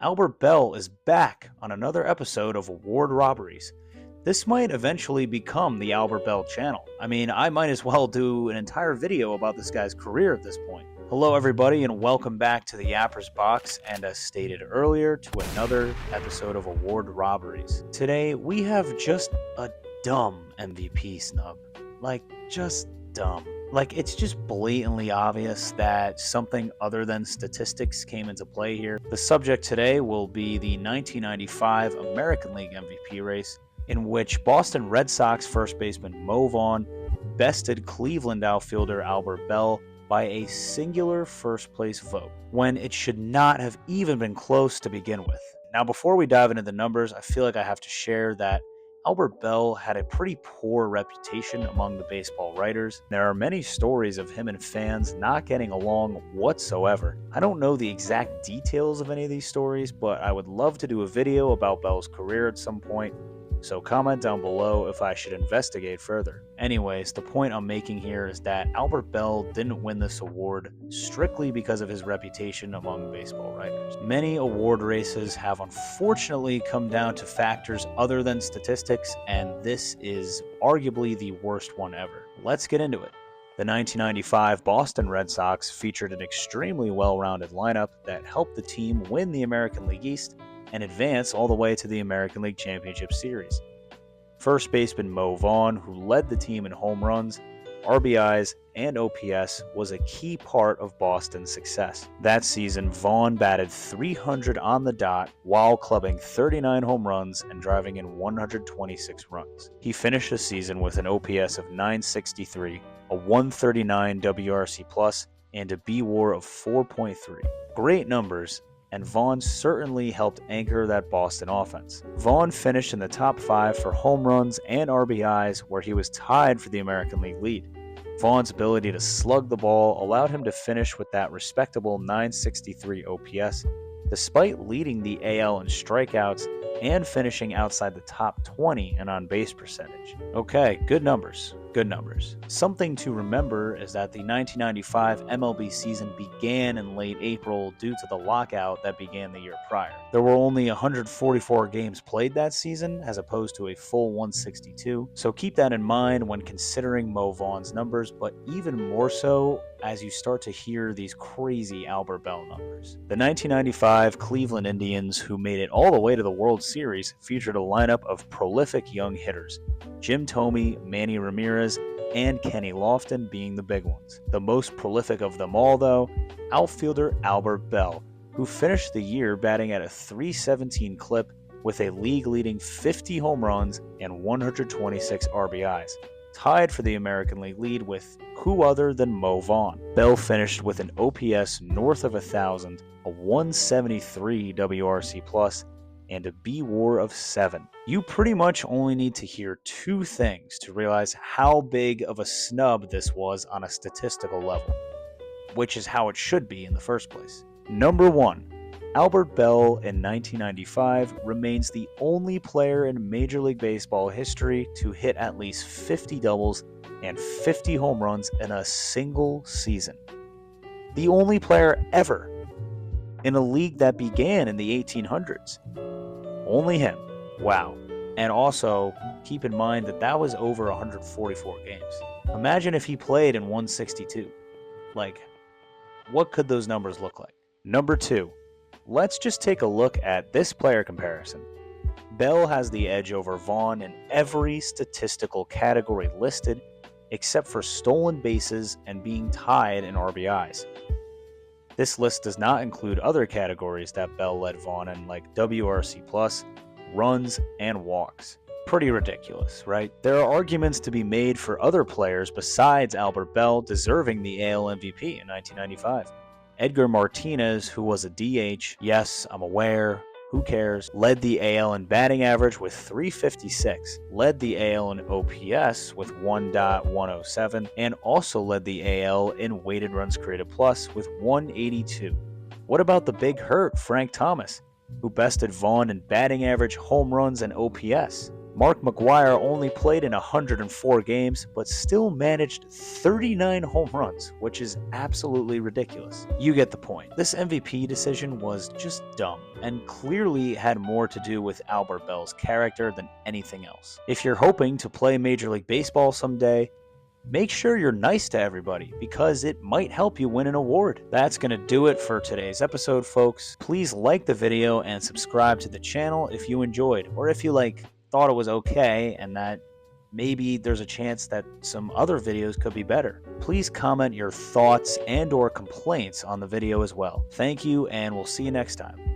Albert Bell is back on another episode of Award Robberies. This might eventually become the Albert Bell channel. I mean, I might as well do an entire video about this guy's career at this point. Hello, everybody, and welcome back to the Yapper's Box, and as stated earlier, to another episode of Award Robberies. Today, we have just a dumb MVP snub. Just dumb. It's just blatantly obvious that something other than statistics came into play here. The subject today will be the 1995 American League MVP race, in which Boston Red Sox first baseman Mo Vaughn bested Cleveland outfielder Albert Bell by a singular first place vote, when it should not have even been close to begin with. Now, before we dive into the numbers, I feel like I have to share that Albert Bell had a pretty poor reputation among the baseball writers. There are many stories of him and fans not getting along whatsoever. I don't know the exact details of any of these stories, but I would love to do a video about Bell's career at some point, so comment down below if I should investigate further. Anyways, the point I'm making here is that Albert Bell didn't win this award strictly because of his reputation among baseball writers. Many award races have unfortunately come down to factors other than statistics, and this is arguably the worst one ever. Let's get into it. The 1995 Boston Red Sox featured an extremely well-rounded lineup that helped the team win the American League East and advance all the way to the American League Championship Series. First baseman Mo Vaughn, who led the team in home runs, RBIs, and OPS, was a key part of Boston's success. That season, Vaughn batted .300 on the dot while clubbing 39 home runs and driving in 126 runs. He finished the season with an OPS of .963, a 139 WRC+, and a B-WAR of 4.3. Great numbers, and Vaughn certainly helped anchor that Boston offense. Vaughn finished in the top 5 for home runs and RBIs, where he was tied for the American League lead. Vaughn's ability to slug the ball allowed him to finish with that respectable .963 OPS, despite leading the AL in strikeouts and finishing outside the top 20 in on-base percentage. Okay, good numbers. Good numbers. Something to remember is that the 1995 MLB season began in late April due to the lockout that began the year prior. There were only 144 games played that season as opposed to a full 162, so keep that in mind when considering Mo Vaughn's numbers, but even more so as you start to hear these crazy Albert Bell numbers. The 1995 Cleveland Indians, who made it all the way to the World Series, featured a lineup of prolific young hitters, Jim Thome, Manny Ramirez, and Kenny Lofton being the big ones. The most prolific of them all, though, outfielder Albert Bell, who finished the year batting at a .317 clip with a league-leading 50 home runs and 126 RBIs, tied for the American League lead with who other than Mo Vaughn. Bell finished with an OPS north of 1,000, a 173 WRC+, and a B-WAR of 7. You pretty much only need to hear two things to realize how big of a snub this was on a statistical level, which is how it should be in the first place. Number 1. Albert Bell in 1995 remains the only player in Major League Baseball history to hit at least 50 doubles and 50 home runs in a single season. The only player ever in a league that began in the 1800s. Only him. Wow. And also, keep in mind that that was over 144 games. Imagine if he played in 162. What could those numbers look like? Number 2. Let's just take a look at this player comparison. Bell has the edge over Vaughn in every statistical category listed, except for stolen bases and being tied in RBIs. This list does not include other categories that Bell led Vaughn in, like WRC+, runs, and walks. Pretty ridiculous, right? There are arguments to be made for other players besides Albert Bell deserving the AL MVP in 1995. Edgar Martinez, who was a DH, yes, I'm aware, who cares, led the AL in batting average with .356, led the AL in OPS with 1.107, and also led the AL in weighted runs created plus with 182. What about the big hurt, Frank Thomas, who bested Vaughn in batting average, home runs, and OPS? Mark McGwire only played in 104 games, but still managed 39 home runs, which is absolutely ridiculous. You get the point. This MVP decision was just dumb, and clearly had more to do with Albert Bell's character than anything else. If you're hoping to play Major League Baseball someday, make sure you're nice to everybody, because it might help you win an award. That's going to do it for today's episode, folks. Please like the video and subscribe to the channel if you enjoyed, or if you thought it was okay and that maybe there's a chance that some other videos could be better. Please comment your thoughts and or complaints on the video as well. Thank you, and we'll see you next time.